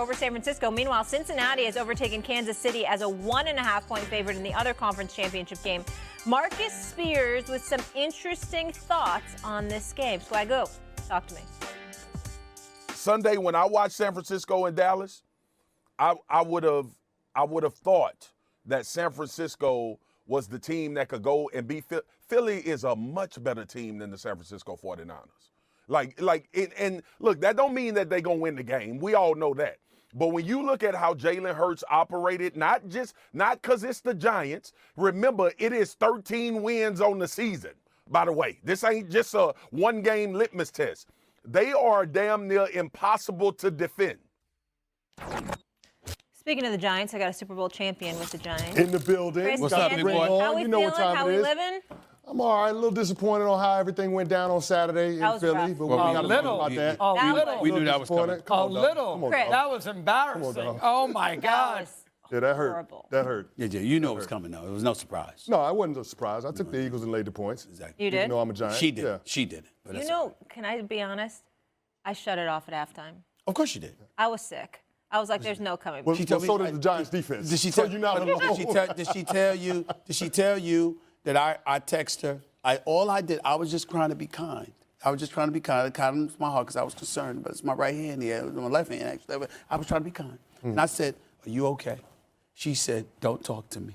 over San Francisco. Meanwhile, Cincinnati has overtaken Kansas City as a 1.5-point favorite in the other conference championship game. Marcus Spears with some interesting thoughts on this game. Swaggo, talk to me. Sunday, when I watched San Francisco and Dallas, I would have thought that San Francisco was the team that could go and beat Philly. Philly is a much better team than the San Francisco 49ers. And look, that don't mean that they're going to win the game. We all know that. But when you look at how Jalen Hurts operated, not because it's the Giants. Remember, it is 13 wins on the season, by the way. This ain't just a one-game litmus test. They are damn near impossible to defend. Speaking of the Giants, I got a Super Bowl champion with the Giants. In the building. Chris What's up, Gannon. big boy? How we You know feeling? what time How it we is. living? I'm all right. A little disappointed on how everything went down on Saturday in was Philly. rough. But Well, we we got to got talk about that. Oh, That little. was- We knew that was coming. Come A on, dog. little. Come on, Chris. dog. That was embarrassing. dog. Oh, my That God. was Yeah, that hurt. horrible. That hurt. Yeah, you know it was coming, though. It was no surprise. No, I wasn't surprised. I took the Eagles and laid the points. Exactly. You did? Even though I'm a Giant. She did. Yeah. She did. But You that's know, all right. can I be honest? I shut it off at halftime. Of course she did. I was sick. I was like, there's no coming Well, back. well, so does the Giants defense. Did she so tell you're not alone. Did she tell you? Did she tell you that I text her? All I did, I was just trying to be kind. I was just trying to be kind. It kind of my heart because I was concerned, but it's my right hand here, my left hand actually. But I was trying to be kind, and I said, "Are you okay?" She said, "Don't talk to me."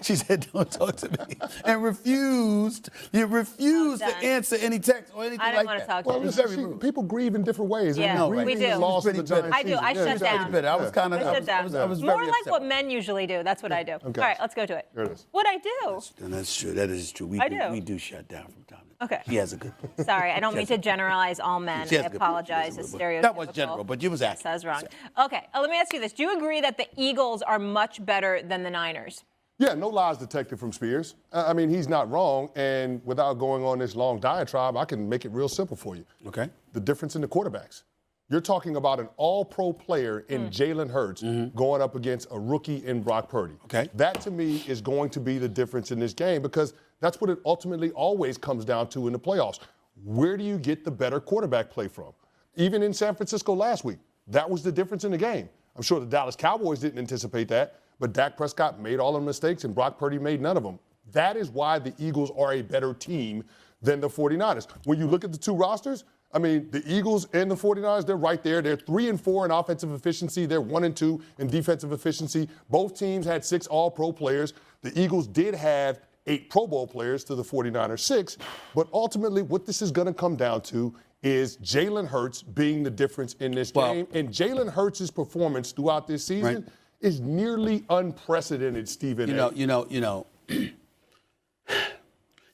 She said, "Don't talk to me," and refused. You refused to done. answer any text or anything I like didn't want to that. talk to Well, you. listen, very rude. people grieve in different ways. Yeah, and we grieving do. the loss of Pretty the Giants bitter. I do. I season. shut down. Pretty bitter. I was kind of. I shut down. I was More very like upset. what men usually do. That's what I do. Okay. All right, let's go to it. There it is. What I do? And that's true. That is true. I do. We do shut down from time to time. Okay. He has a good point. Sorry, I don't mean to generalize all men. She I has a good point. apologize. She has It's a good stereotypical. point. That was general, but you was accurate. I was wrong. Okay, let me ask you this. Do you agree that the Eagles are much better than the Niners? Yeah, no lies detected from Spears. I mean, he's not wrong. And without going on this long diatribe, I can make it real simple for you. Okay. The difference in the quarterbacks. You're talking about an all-pro player in Jalen Hurts going up against a rookie in Brock Purdy. Okay. That, to me, is going to be the difference in this game because that's what it ultimately always comes down to in the playoffs. Where do you get the better quarterback play from? Even in San Francisco last week, that was the difference in the game. I'm sure the Dallas Cowboys didn't anticipate that, but Dak Prescott made all the mistakes and Brock Purdy made none of them. That is why the Eagles are a better team than the 49ers. When you look at the two rosters, I mean, the Eagles and the 49ers, they're right there. They're 3-4 in offensive efficiency. They're 1-2 in defensive efficiency. Both teams had 6 all-pro players. The Eagles did have 8 Pro Bowl players to the 49ers 6. But ultimately, what this is going to come down to is Jalen Hurts being the difference in this game. And Jalen Hurts' performance throughout this season is nearly unprecedented, Stephen. You know.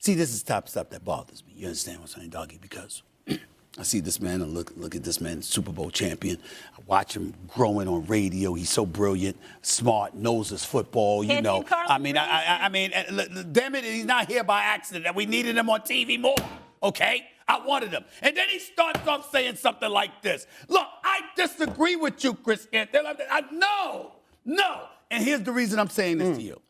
See, this is the type of stuff that bothers me. You understand what I'm saying, doggy? Because I see this man and look at this man, Super Bowl champion. I watch him growing on radio. He's so brilliant, smart, knows his football. Can't you know, you, Carl? I mean, damn it, he's not here by accident. That we needed him on TV more. Okay, I wanted him, and then he starts off saying something like this. Look, I disagree with you, Chris Gannon. No. And here's the reason I'm saying this to you.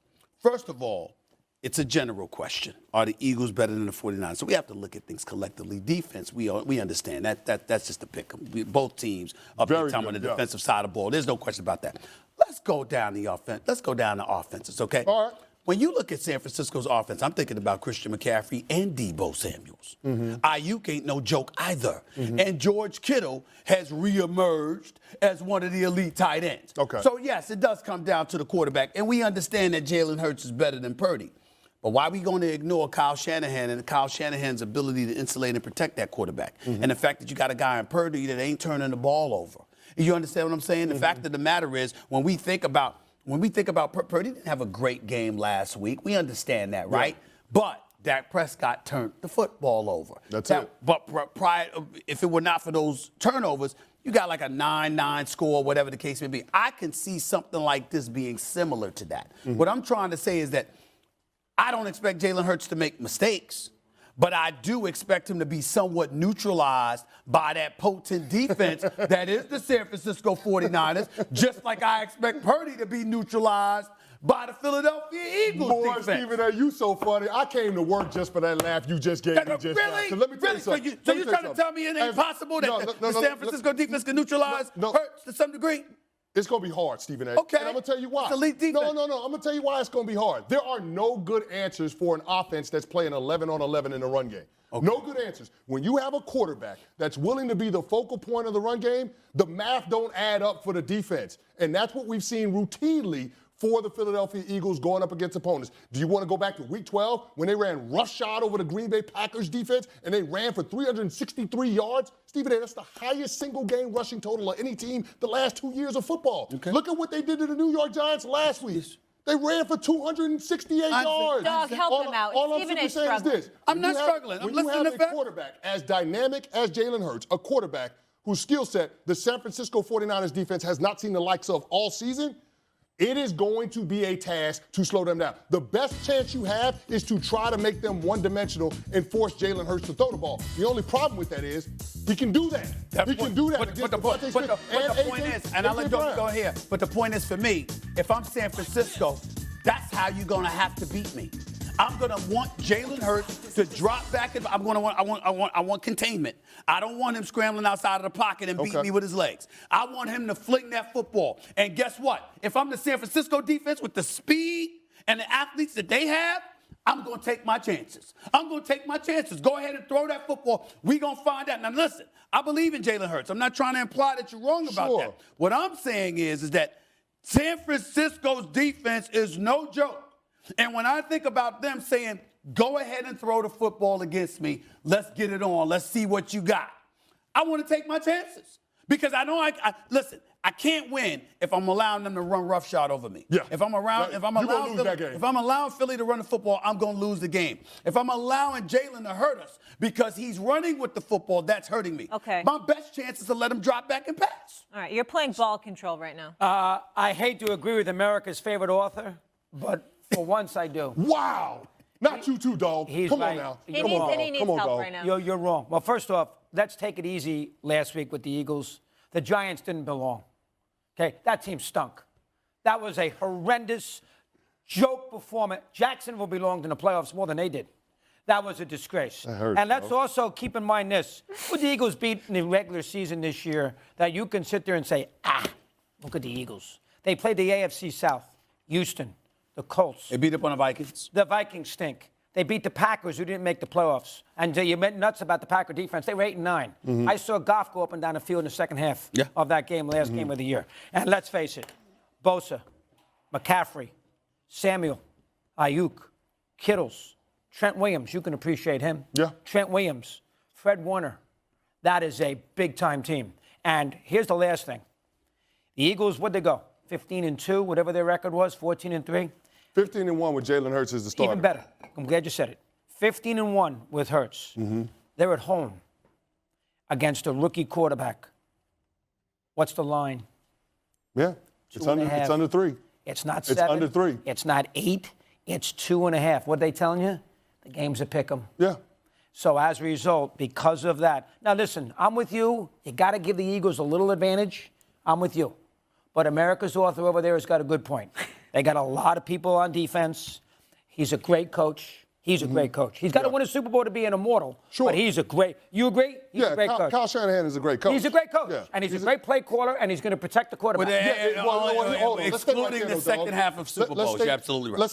First of all, it's a general question. Are the Eagles better than the 49ers? So we have to look at things collectively. Defense, we understand. That's just a pick. Both teams are big time on the defensive side of the ball. There's no question about that. Let's go down the offense. Let's go down the offenses, okay? All right. When you look at San Francisco's offense, I'm thinking about Christian McCaffrey and Deebo Samuels. Ayuk ain't no joke either. And George Kittle has reemerged as one of the elite tight ends. Okay. So, yes, it does come down to the quarterback. And we understand that Jalen Hurts is better than Purdy. But why are we going to ignore Kyle Shanahan and Kyle Shanahan's ability to insulate and protect that quarterback? And the fact that you got a guy in Purdy that ain't turning the ball over. You understand what I'm saying? The fact of the matter is, when we think about Purdy didn't have a great game last week. We understand that, right? But Dak Prescott turned the football over. That's it. But prior, if it were not for those turnovers, you got like a 9-9 score, whatever the case may be. I can see something like this being similar to that. What I'm trying to say is that I don't expect Jalen Hurts to make mistakes, but I do expect him to be somewhat neutralized by that potent defense that is the San Francisco 49ers, just like I expect Purdy to be neutralized by the Philadelphia Eagles Boy, defense. Stephen A., you so funny. I came to work just for that laugh you just gave me just now. Really? So let me tell you So something. you're trying to tell me it ain't possible that the San Francisco defense can neutralize Hurts to some degree? It's going to be hard, Stephen A. Okay. And I'm going to tell you why. It's elite defense. No. I'm going to tell you why it's going to be hard. There are no good answers for an offense that's playing 11 on 11 in the run game. Okay. No good answers. When you have a quarterback that's willing to be the focal point of the run game, the math don't add up for the defense. And that's what we've seen routinely for the Philadelphia Eagles going up against opponents. Do you want to go back to Week 12 when they ran roughshod over the Green Bay Packers defense and they ran for 363 yards? Stephen A., that's the highest single-game rushing total of any team the last 2 years of football. Okay. Look at what they did to the New York Giants last week. They ran for 268 yards. Dog, help him out. All I'm simply saying is this. I'm not struggling. I'm listening to When you have a quarterback as dynamic as Jalen Hurts, a quarterback whose skill set the San Francisco 49ers defense has not seen the likes of all season, it is going to be a task to slow them down. The best chance you have is to try to make them one-dimensional and force Jalen Hurts to throw the ball. The only problem with that is he can do that. He can do that. But the point is, and I'll let Doug go here, but the point is for me, if I'm San Francisco, that's how you're going to have to beat me. I'm going to want Jalen Hurts to drop back. I want containment. I don't want him scrambling outside of the pocket and beating me with his legs. I want him to fling that football. And guess what? If I'm the San Francisco defense with the speed and the athletes that they have, I'm going to take my chances. Go ahead and throw that football. We're going to find out. Now, listen, I believe in Jalen Hurts. I'm not trying to imply that you're wrong about that. What I'm saying is that San Francisco's defense is no joke. And when I think about them saying, go ahead and throw the football against me, let's get it on, let's see what you got, I want to take my chances. Because I know listen, I can't win if I'm allowing them to run roughshod over me. Yeah. If I'm allowing Philly to run the football, I'm going to lose the game. If I'm allowing Jalen to hurt us because he's running with the football, that's hurting me. Okay. My best chance is to let him drop back and pass. All right, you're playing ball control right now. I hate to agree with America's favorite author, but for once I do. Wow. Not you too, dog. Come on now. He needs help right now. You're wrong. Well, first off, let's take it easy last week with the Eagles. The Giants didn't belong. Okay, that team stunk. That was a horrendous joke performance. Jacksonville belonged in the playoffs more than they did. That was a disgrace. And let's also keep in mind this. Would the Eagles beat in the regular season this year that you can sit there and say, look at the Eagles. They played the AFC South, Houston, the Colts. They beat up on the Vikings. The Vikings stink. They beat the Packers, who didn't make the playoffs. And you went nuts about the Packer defense. They were 8-9. I saw Goff go up and down the field in the second half of that game, last game of the year. And let's face it, Bosa, McCaffrey, Samuel, Ayuk, Kittles, Trent Williams, you can appreciate him. Yeah. Trent Williams, Fred Warner. That is a big-time team. And here's the last thing. The Eagles, what'd they go? 15-2, whatever their record was, 14-3? 15-1 with Jalen Hurts as the starter. Even better. I'm glad you said it. 15-1 with Hurts. They're at home against a rookie quarterback. What's the line? Yeah, it's under 3. It's not 7. It's under 3. It's not 8. It's 2.5. What are they telling you? The game's a pick 'em. Yeah. So as a result, because of that. Now listen, I'm with you. You got to give the Eagles a little advantage. I'm with you. But America's author over there has got a good point. They got a lot of people on defense. He's a great coach. He's a great coach. He's got to win a Super Bowl to be an immortal. Sure. But he's a great. You agree? He's a great coach. Kyle Shanahan is a great coach. He's a great coach. Yeah. And he's a great play caller, and he's going to protect the quarterback. Excluding the second half of Super Bowls. You're absolutely right. Let's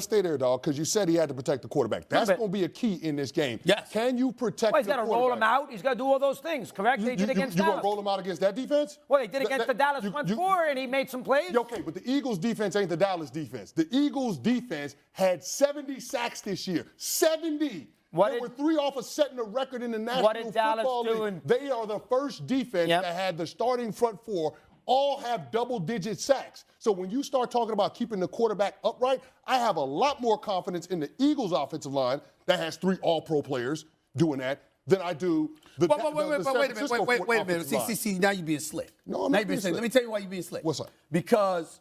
stay there, dog, because you said he had to protect the quarterback. That's going to be a key in this game. Yes. Can you protect the quarterback? He's got to roll him out. He's got to do all those things, correct? They did against Dallas. You want to roll him out against that defense? Well, they did against the Dallas front four, and he made some plays. Okay, but the Eagles' defense ain't the Dallas defense. The Eagles' defense had 70 sacks this year. 70. They were 3 off of setting a record in the National Football League. They are the first defense that had the starting front 4 all have double-digit sacks. So when you start talking about keeping the quarterback upright, I have a lot more confidence in the Eagles' offensive line that has 3 all-pro players doing that than I do the San Francisco Wait a minute. See, now you're being slick. No, I'm not being slick. Let me tell you why you're being slick. What's up? Because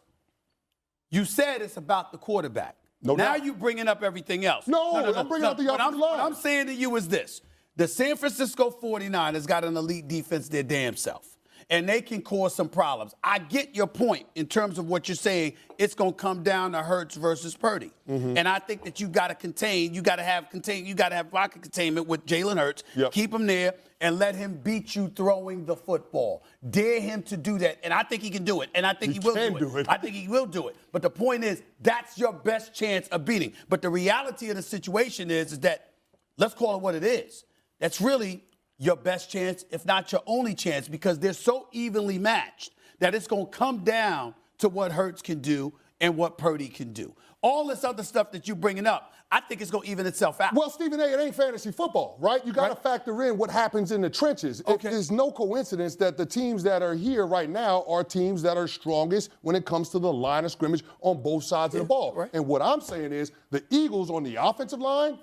you said it's about the quarterback. Now you're bringing up everything else. No, I'm bringing up the offensive line. What I'm saying to you is this. The San Francisco 49ers got an elite defense their damn self. and they can cause some problems. I get your point in terms of what you're saying. It's going to come down to Hurts versus Purdy. And I think that you got to have pocket containment with Jalen Hurts. Yep. Keep him there and let him beat you throwing the football. Dare him to do that. And I think he can do it. And I think he will do it. I think he will do it. But the point is, that's your best chance of beating. But the reality of the situation is that, let's call it what it is. That's really your best chance, if not your only chance, because they're so evenly matched that it's going to come down to what Hurts can do and what Purdy can do. All this other stuff that you're bringing up, I think it's going to even itself out. Well, Stephen A., it ain't fantasy football, right? You got to factor in what happens in the trenches. Okay. There's no coincidence that the teams that are here right now are teams that are strongest when it comes to the line of scrimmage on both sides of the ball. Right. And what I'm saying is the Eagles on the offensive line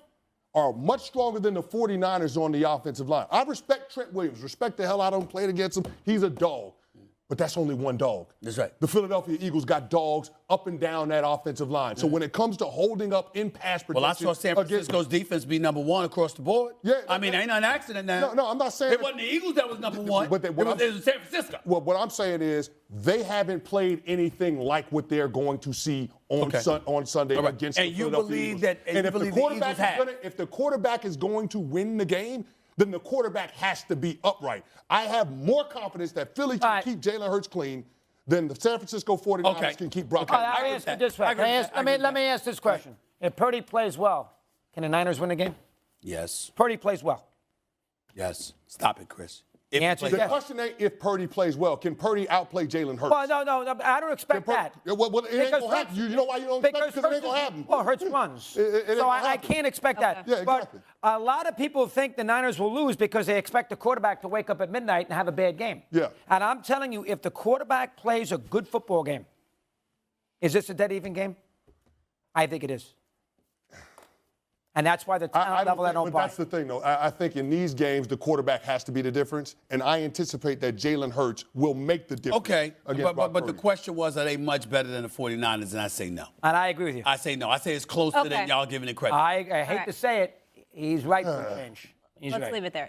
are much stronger than the 49ers on the offensive line. I respect Trent Williams. Respect the hell out of him. Played against him. He's a dog. But that's only one dog. That's right. The Philadelphia Eagles got dogs up and down that offensive line. So when it comes to holding up in pass protection, Well, I saw San Francisco's defense be number one across the board. Yeah, I mean, ain't an accident now. No, I'm not saying it wasn't the Eagles that was number one. But it was San Francisco. Well, what I'm saying is they haven't played anything like what they're going to see on Sunday against the Philadelphia Eagles. And if the quarterback is going to win the game, then the quarterback has to be upright. I have more confidence that Philly can keep Jalen Hurts clean than the San Francisco 49ers can keep Brock. Let me ask this question. If Purdy plays well, can the Niners win the game? Yes. Purdy plays well. Yes. Stop it, Chris. The answer is The yes. question ain't if Purdy plays well. Can Purdy outplay Jalen Hurts? Well, no, I don't expect that. Well, it ain't going to happen. You know why you don't expect it? Because it ain't going to happen. Well, Hurts runs. So I can't expect that. Yeah, exactly. But a lot of people think the Niners will lose because they expect the quarterback to wake up at midnight and have a bad game. Yeah. And I'm telling you, if the quarterback plays a good football game, is this a dead even game? I think it is. And that's why the talent level I don't buy. That's the thing, though. I think in these games, the quarterback has to be the difference, and I anticipate that Jalen Hurts will make the difference. Okay, but the Purdy. question was, are they much better than the 49ers? And I say no. And I agree with you. I say no. I say it's closer than y'all giving it credit. I hate to say it. He's right for a change. He's Let's right. leave it there.